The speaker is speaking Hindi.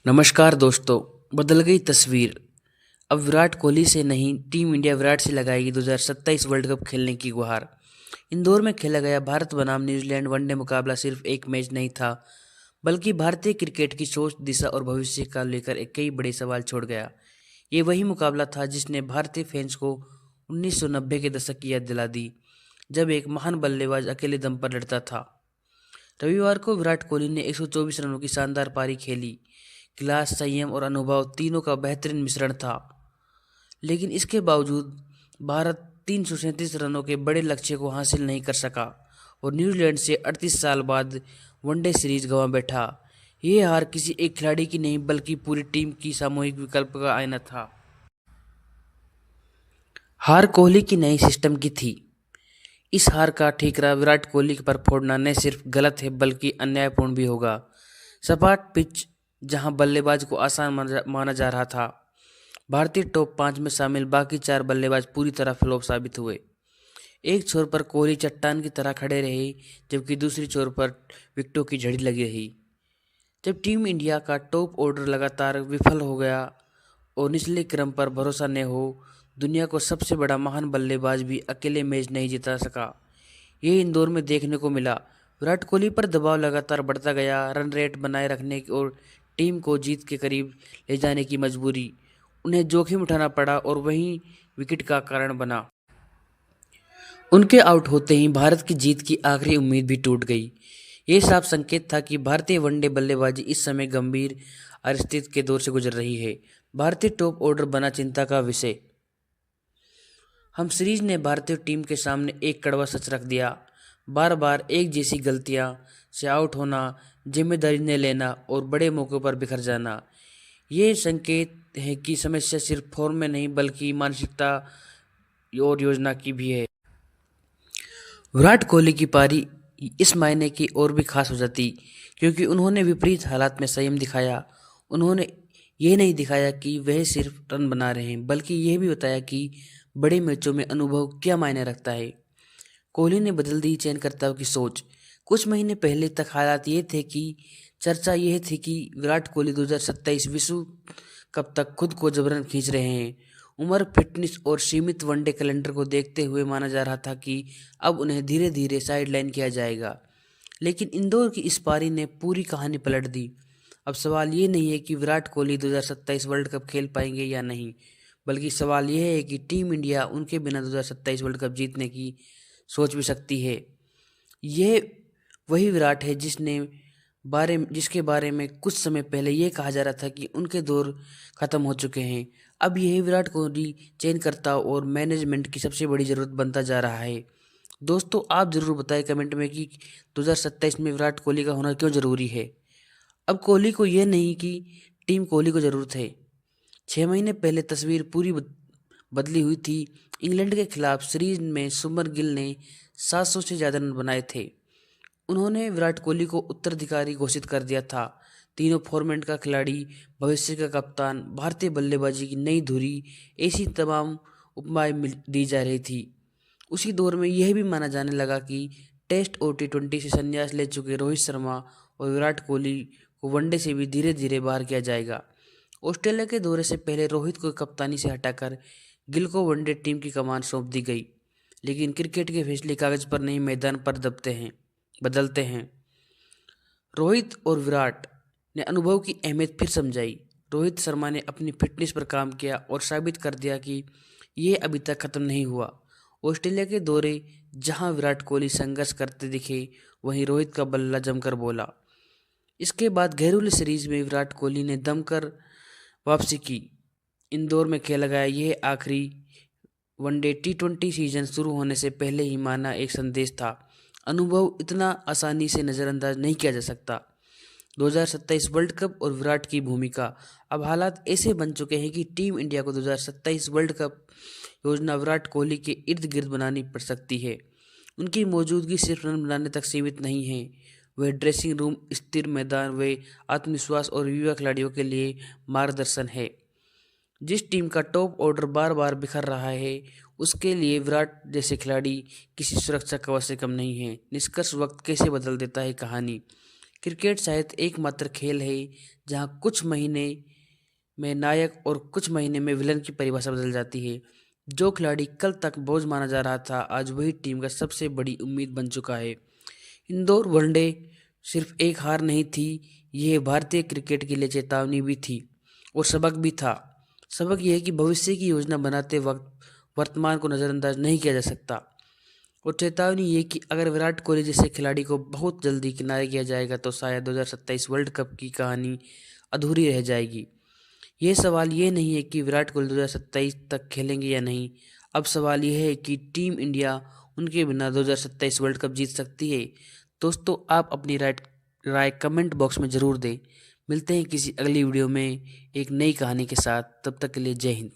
नमस्कार दोस्तों। बदल गई तस्वीर। अब विराट कोहली से नहीं, टीम इंडिया विराट से लगाएगी 2027 वर्ल्ड कप खेलने की गुहार। इंदौर में खेला गया भारत बनाम न्यूजीलैंड वनडे मुकाबला सिर्फ एक मैच नहीं था, बल्कि भारतीय क्रिकेट की सोच, दिशा और भविष्य का लेकर एक कई बड़े सवाल छोड़ गया। ये वही मुकाबला था जिसने भारतीय फैंस को 1990 के दशक की याद दिला दी, जब एक महान बल्लेबाज अकेले दम पर लड़ता था। रविवार को विराट कोहली ने 124 रनों की शानदार पारी खेली। क्लास, संयम और अनुभव तीनों का बेहतरीन मिश्रण था। लेकिन इसके बावजूद भारत 337 रनों के बड़े लक्ष्य को हासिल नहीं कर सका और न्यूजीलैंड से 38 साल बाद वनडे सीरीज गंवा बैठा। ये हार किसी एक खिलाड़ी की नहीं, बल्कि पूरी टीम की सामूहिक विकल्प का आईना था। हार कोहली की नई सिस्टम की थी। इस हार का ठीकरा विराट कोहली पर फोड़ना न सिर्फ गलत है, बल्कि अन्यायपूर्ण भी होगा। सपाट पिच, जहां बल्लेबाज को आसान माना जा रहा था, भारतीय टॉप 5 में शामिल बाकी 4 बल्लेबाज पूरी तरह फ्लॉप साबित हुए। एक छोर पर कोहली चट्टान की तरह खड़े रहे, जबकि दूसरी छोर पर विकेटों की झड़ी लगी रही। जब टीम इंडिया का टॉप ऑर्डर लगातार विफल हो गया और निचले क्रम पर भरोसा न हो, दुनिया को सबसे बड़ा महान बल्लेबाज भी अकेले मैच नहीं जिता सका। ये इंदौर में देखने को मिला। विराट कोहली पर दबाव लगातार बढ़ता गया, रन रेट बनाए रखने और टीम को जीत के करीब ले जाने की मजबूरी उन्हें जोखिम उठाना पड़ा और वहीं विकेट का कारण बना। उनके आउट होते ही भारत की जीत की आखिरी उम्मीद भी टूट गई। ये साफ संकेत था कि भारतीय वनडे बल्लेबाजी इस समय गंभीर अस्थिरता के दौर से गुजर रही है। भारतीय टॉप ऑर्डर बना चिंता का विषय। हम सीरीज ने भारतीय टीम के सामने एक कड़वा सच रख दिया। बार बार एक जैसी गलतियां से आउट होना, जिम्मेदारी न लेना और बड़े मौक़ों पर बिखर जाना, ये संकेत है कि समस्या सिर्फ फॉर्म में नहीं, बल्कि मानसिकता और योजना की भी है। विराट कोहली की पारी इस मायने की और भी खास हो जाती क्योंकि उन्होंने विपरीत हालात में संयम दिखाया। उन्होंने ये नहीं दिखाया कि वह सिर्फ रन बना रहे हैं, बल्कि यह भी बताया कि बड़े मैचों में अनुभव क्या मायने रखता है। कोहली ने बदल दी चयनकर्ताओं की सोच। कुछ महीने पहले तक हालात ये थे कि चर्चा यह थी कि विराट कोहली 2027 विश्व कप तक खुद को जबरन खींच रहे हैं। उम्र, फिटनेस और सीमित वनडे कैलेंडर को देखते हुए माना जा रहा था कि अब उन्हें धीरे धीरे साइडलाइन किया जाएगा। लेकिन इंदौर की इस पारी ने पूरी कहानी पलट दी। अब सवाल ये नहीं है कि विराट कोहली 2027 वर्ल्ड कप खेल पाएंगे या नहीं, बल्कि सवाल यह है कि टीम इंडिया उनके बिना 2027 वर्ल्ड कप जीतने की सोच भी सकती है। यह वही विराट है जिसके बारे में कुछ समय पहले यह कहा जा रहा था कि उनके दौर खत्म हो चुके हैं। अब यह विराट कोहली चयनकर्ताओं और मैनेजमेंट की सबसे बड़ी जरूरत बनता जा रहा है। दोस्तों, आप जरूर बताएं कमेंट में कि 2027 में विराट कोहली का होना क्यों जरूरी है। अब कोहली को यह नहीं कि टीम कोहली को जरूरत है। 6 महीने पहले तस्वीर पूरी बदली हुई थी। इंग्लैंड के खिलाफ सीरीज में सुमर गिल ने 700 से ज़्यादा रन बनाए थे। उन्होंने विराट कोहली को उत्तराधिकारी घोषित कर दिया था। तीनों फॉर्मेट का खिलाड़ी, भविष्य का कप्तान, भारतीय बल्लेबाजी की नई धुरी, ऐसी तमाम उपमाएं दी जा रही थी। उसी दौर में यह भी माना जाने लगा कि टेस्ट और टी20 से संन्यास ले चुके रोहित शर्मा और विराट कोहली को वनडे से भी धीरे धीरे बाहर किया जाएगा। ऑस्ट्रेलिया के दौरे से पहले रोहित को कप्तानी से हटाकर गिल को वनडे टीम की कमान सौंप दी गई। लेकिन क्रिकेट के फैसले कागज पर नहीं, मैदान पर बदलते हैं। रोहित और विराट ने अनुभव की अहमियत फिर समझाई। रोहित शर्मा ने अपनी फिटनेस पर काम किया और साबित कर दिया कि ये अभी तक खत्म नहीं हुआ। ऑस्ट्रेलिया के दौरे जहां विराट कोहली संघर्ष करते दिखे, वहीं रोहित का बल्ला जमकर बोला। इसके बाद घरेलू सीरीज में विराट कोहली ने दमकर वापसी की। इंदौर में खेला गया यह आखिरी वनडे टी20 सीजन शुरू होने से पहले ही माना एक संदेश था। अनुभव इतना आसानी से नज़रअंदाज नहीं किया जा सकता। 2027 वर्ल्ड कप और विराट की भूमिका। अब हालात ऐसे बन चुके हैं कि टीम इंडिया को 2027 वर्ल्ड कप योजना विराट कोहली के इर्द गिर्द बनानी पड़ सकती है। उनकी मौजूदगी सिर्फ रन बनाने तक सीमित नहीं है, वह ड्रेसिंग रूम, स्थिर मैदान, वे आत्मविश्वास और युवा खिलाड़ियों के लिए मार्गदर्शन है। जिस टीम का टॉप ऑर्डर बार बार बिखर रहा है, उसके लिए विराट जैसे खिलाड़ी किसी सुरक्षा कवच से कम नहीं है। निष्कर्ष, वक्त कैसे बदल देता है कहानी। क्रिकेट शायद एकमात्र खेल है जहां कुछ महीने में नायक और कुछ महीने में विलन की परिभाषा बदल जाती है। जो खिलाड़ी कल तक बोझ माना जा रहा था, आज वही टीम का सबसे बड़ी उम्मीद बन चुका है। इंदौर वनडे सिर्फ एक हार नहीं थी, यह भारतीय क्रिकेट के लिए चेतावनी भी थी और सबक भी था। सबक यह है कि भविष्य की योजना बनाते वक्त वर्तमान को नज़रअंदाज नहीं किया जा सकता। और चेतावनी ये कि अगर विराट कोहली जैसे खिलाड़ी को बहुत जल्दी किनारे किया जाएगा तो शायद 2027 वर्ल्ड कप की कहानी अधूरी रह जाएगी। ये सवाल ये नहीं है कि विराट कोहली 2027 तक खेलेंगे या नहीं, अब सवाल यह है कि टीम इंडिया उनके बिना 2027 वर्ल्ड कप जीत सकती है। दोस्तों, आप अपनी राय कमेंट बॉक्स में ज़रूर दें। मिलते हैं किसी अगली वीडियो में एक नई कहानी के साथ। तब तक के लिए जय हिंद।